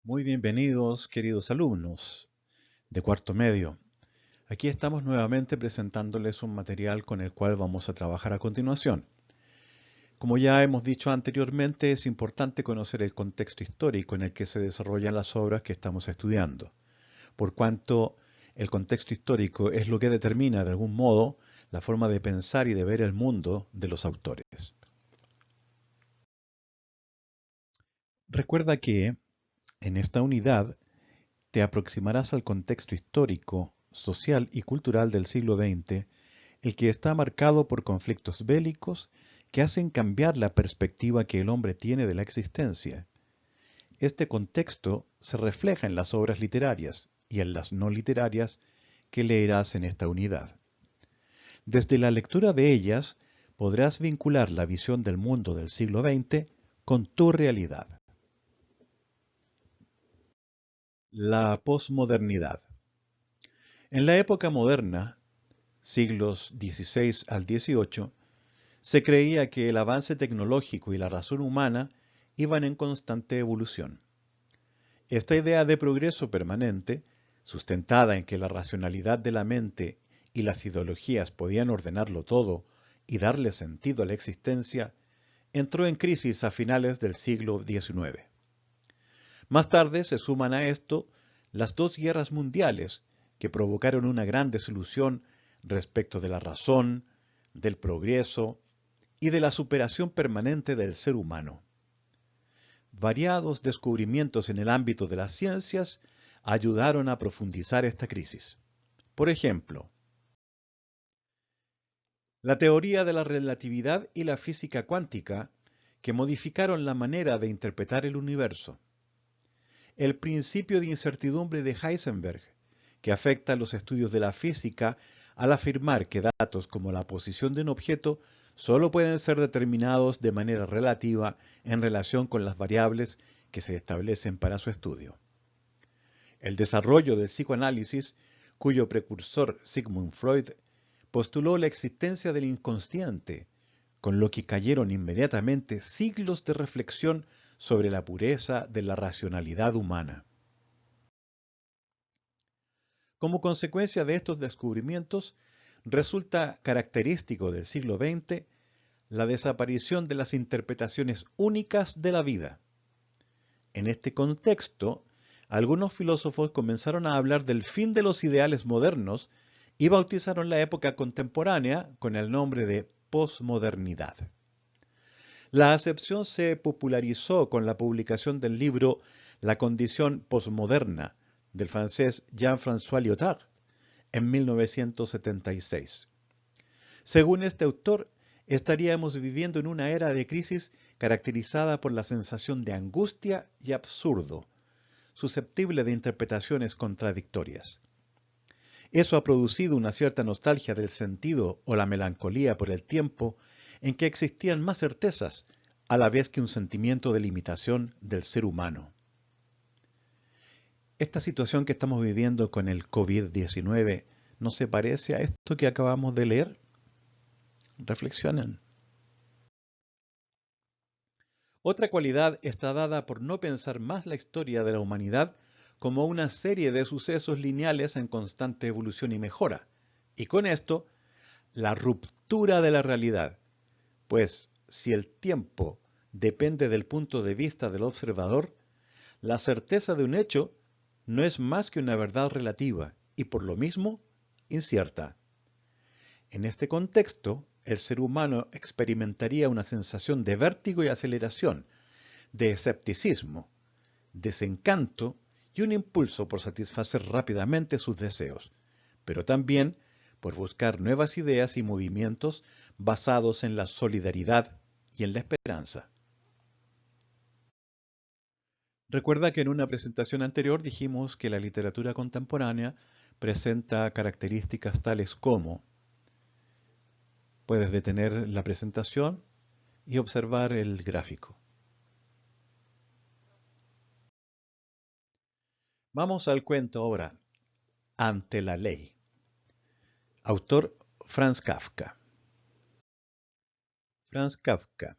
Muy bienvenidos, queridos alumnos de cuarto medio. Aquí estamos nuevamente presentándoles un material con el cual vamos a trabajar a continuación. Como ya hemos dicho anteriormente, es importante conocer el contexto histórico en el que se desarrollan las obras que estamos estudiando, por cuanto el contexto histórico es lo que determina de algún modo la forma de pensar y de ver el mundo de los autores. Recuerda que en esta unidad te aproximarás al contexto histórico, social y cultural del siglo XX, el que está marcado por conflictos bélicos que hacen cambiar la perspectiva que el hombre tiene de la existencia. Este contexto se refleja en las obras literarias y en las no literarias que leerás en esta unidad. Desde la lectura de ellas podrás vincular la visión del mundo del siglo XX con tu realidad. La posmodernidad. En la época moderna, siglos XVI al XVIII, se creía que el avance tecnológico y la razón humana iban en constante evolución. Esta idea de progreso permanente, sustentada en que la racionalidad de la mente y las ideologías podían ordenarlo todo y darle sentido a la existencia, entró en crisis a finales del siglo XIX. Más tarde se suman a esto las dos guerras mundiales que provocaron una gran desilusión respecto de la razón, del progreso y de la superación permanente del ser humano. Variados descubrimientos en el ámbito de las ciencias ayudaron a profundizar esta crisis. Por ejemplo, la teoría de la relatividad y la física cuántica, que modificaron la manera de interpretar el universo. El principio de incertidumbre de Heisenberg, que afecta los estudios de la física al afirmar que datos como la posición de un objeto solo pueden ser determinados de manera relativa en relación con las variables que se establecen para su estudio. El desarrollo del psicoanálisis, cuyo precursor Sigmund Freud postuló la existencia del inconsciente, con lo que cayeron inmediatamente siglos de reflexión sobre la pureza de la racionalidad humana. Como consecuencia de estos descubrimientos, resulta característico del siglo XX la desaparición de las interpretaciones únicas de la vida. En este contexto, algunos filósofos comenzaron a hablar del fin de los ideales modernos y bautizaron la época contemporánea con el nombre de posmodernidad. La acepción se popularizó con la publicación del libro La condición posmoderna, del francés Jean-François Lyotard, en 1976. Según este autor, estaríamos viviendo en una era de crisis caracterizada por la sensación de angustia y absurdo, susceptible de interpretaciones contradictorias. Eso ha producido una cierta nostalgia del sentido o la melancolía por el tiempo en que existían más certezas, a la vez que un sentimiento de limitación del ser humano. Esta situación que estamos viviendo con el COVID-19 no se parece a esto que acabamos de leer. Reflexionen. Otra cualidad está dada por no pensar más la historia de la humanidad como una serie de sucesos lineales en constante evolución y mejora, y con esto, la ruptura de la realidad, pues si el tiempo depende del punto de vista del observador, la certeza de un hecho no es más que una verdad relativa y por lo mismo incierta. En este contexto, el ser humano experimentaría una sensación de vértigo y aceleración, de escepticismo, desencanto y un impulso por satisfacer rápidamente sus deseos, pero también por buscar nuevas ideas y movimientos basados en la solidaridad y en la esperanza. Recuerda que en una presentación anterior dijimos que la literatura contemporánea presenta características tales como: puedes detener la presentación y observar el gráfico. Vamos al cuento ahora, Ante la ley. Autor Franz Kafka. Franz Kafka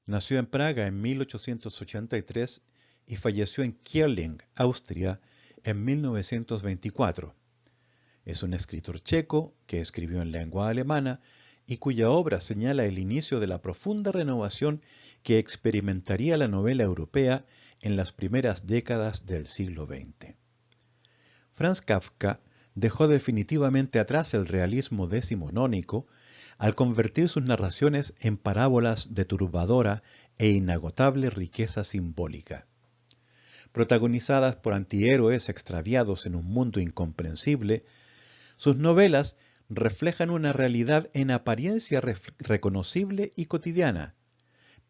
nació en Praga en 1883 y falleció en Kierling, Austria, en 1924. Es un escritor checo que escribió en lengua alemana y cuya obra señala el inicio de la profunda renovación que experimentaría la novela europea en las primeras décadas del siglo XX. Franz Kafka dejó definitivamente atrás el realismo decimonónico al convertir sus narraciones en parábolas de turbadora e inagotable riqueza simbólica. Protagonizadas por antihéroes extraviados en un mundo incomprensible, sus novelas reflejan una realidad en apariencia reconocible y cotidiana,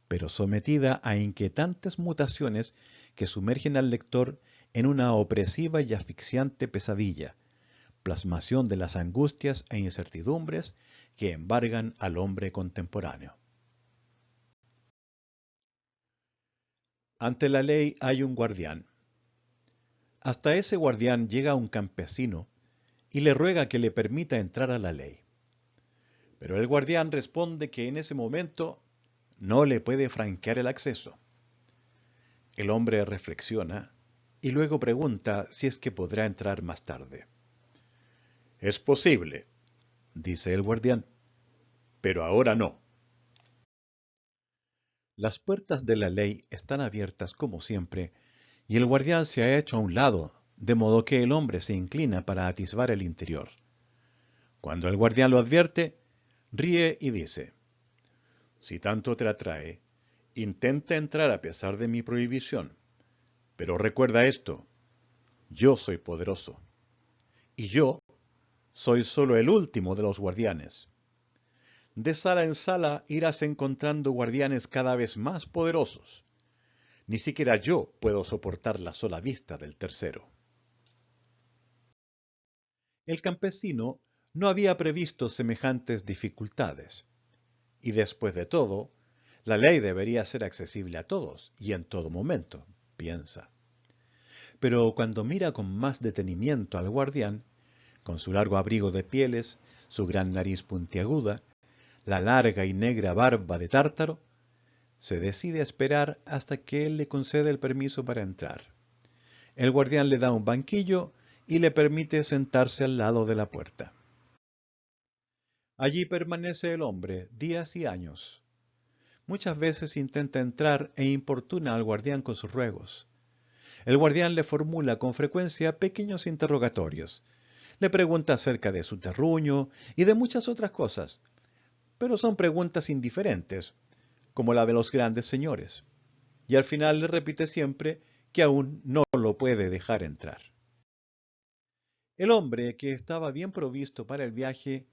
pero sometida a inquietantes mutaciones que sumergen al lector en una opresiva y asfixiante pesadilla, plasmación de las angustias e incertidumbres que embargan al hombre contemporáneo. Ante la ley hay un guardián. Hasta ese guardián llega un campesino y le ruega que le permita entrar a la ley. Pero el guardián responde que en ese momento no le puede franquear el acceso. El hombre reflexiona y luego pregunta si es que podrá entrar más tarde. Es posible, dice el guardián, pero ahora no. Las puertas de la ley están abiertas como siempre, y el guardián se ha hecho a un lado, de modo que el hombre se inclina para atisbar el interior. Cuando el guardián lo advierte, ríe y dice: si tanto te atrae, intenta entrar a pesar de mi prohibición. Pero recuerda esto, yo soy poderoso, y yo soy solo el último de los guardianes. De sala en sala irás encontrando guardianes cada vez más poderosos. Ni siquiera yo puedo soportar la sola vista del tercero. El campesino no había previsto semejantes dificultades. Y después de todo, la ley debería ser accesible a todos y en todo momento, piensa. Pero cuando mira con más detenimiento al guardián, con su largo abrigo de pieles, su gran nariz puntiaguda, la larga y negra barba de tártaro, se decide a esperar hasta que él le concede el permiso para entrar. El guardián le da un banquillo y le permite sentarse al lado de la puerta. Allí permanece el hombre días y años. Muchas veces intenta entrar e importuna al guardián con sus ruegos. El guardián le formula con frecuencia pequeños interrogatorios. Le pregunta acerca de su terruño y de muchas otras cosas, pero son preguntas indiferentes, como la de los grandes señores, y al final le repite siempre que aún no lo puede dejar entrar. El hombre, que estaba bien provisto para el viaje,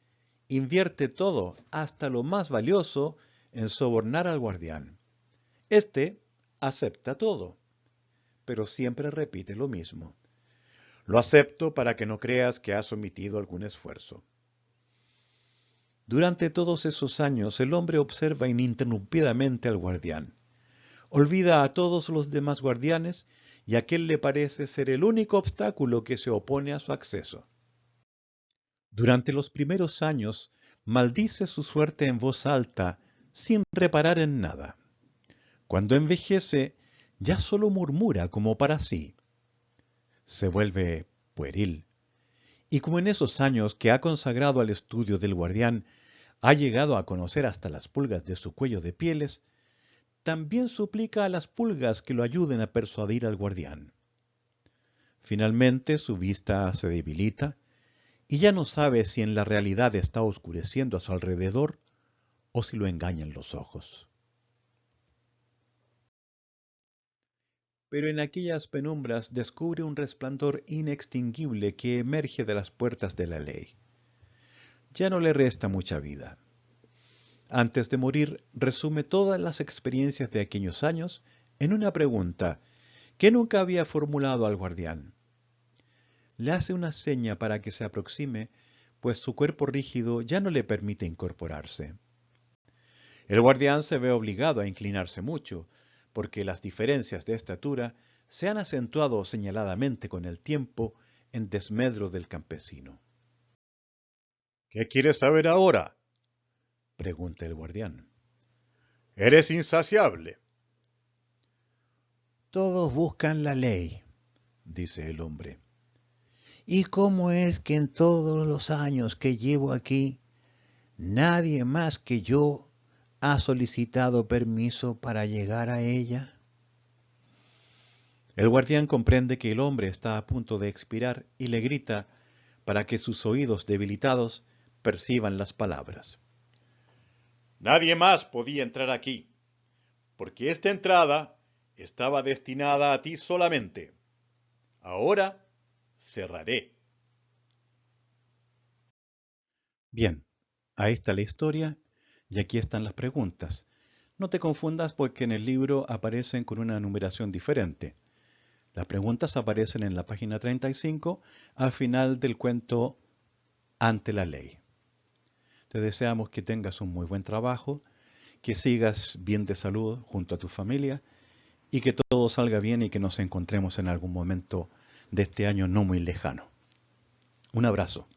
invierte todo, hasta lo más valioso, en sobornar al guardián. Este acepta todo, pero siempre repite lo mismo. Lo acepto para que no creas que has omitido algún esfuerzo. Durante todos esos años el hombre observa ininterrumpidamente al guardián. Olvida a todos los demás guardianes y aquel le parece ser el único obstáculo que se opone a su acceso. Durante los primeros años maldice su suerte en voz alta, sin reparar en nada. Cuando envejece, ya solo murmura como para sí. Se vuelve pueril. Y como en esos años que ha consagrado al estudio del guardián, ha llegado a conocer hasta las pulgas de su cuello de pieles, también suplica a las pulgas que lo ayuden a persuadir al guardián. Finalmente su vista se debilita y ya no sabe si en la realidad está oscureciendo a su alrededor o si lo engañan los ojos. Pero en aquellas penumbras descubre un resplandor inextinguible que emerge de las puertas de la ley. Ya no le resta mucha vida. Antes de morir, resume todas las experiencias de aquellos años en una pregunta que nunca había formulado al guardián. Le hace una seña para que se aproxime, pues su cuerpo rígido ya no le permite incorporarse. El guardián se ve obligado a inclinarse mucho, porque las diferencias de estatura se han acentuado señaladamente con el tiempo en desmedro del campesino. ¿Qué quieres saber ahora?, pregunta el guardián. Eres insaciable. Todos buscan la ley, dice el hombre. ¿Y cómo es que en todos los años que llevo aquí, nadie más que yo ha solicitado permiso para llegar a ella? El guardián comprende que el hombre está a punto de expirar y le grita para que sus oídos debilitados perciban las palabras. Nadie más podía entrar aquí, porque esta entrada estaba destinada a ti solamente. Ahora cerraré. Bien, ahí está la historia y aquí están las preguntas. No te confundas porque en el libro aparecen con una numeración diferente. Las preguntas aparecen en la página 35 al final del cuento Ante la ley. Te deseamos que tengas un muy buen trabajo, que sigas bien de salud junto a tu familia y que todo salga bien y que nos encontremos en algún momento de este año no muy lejano. Un abrazo.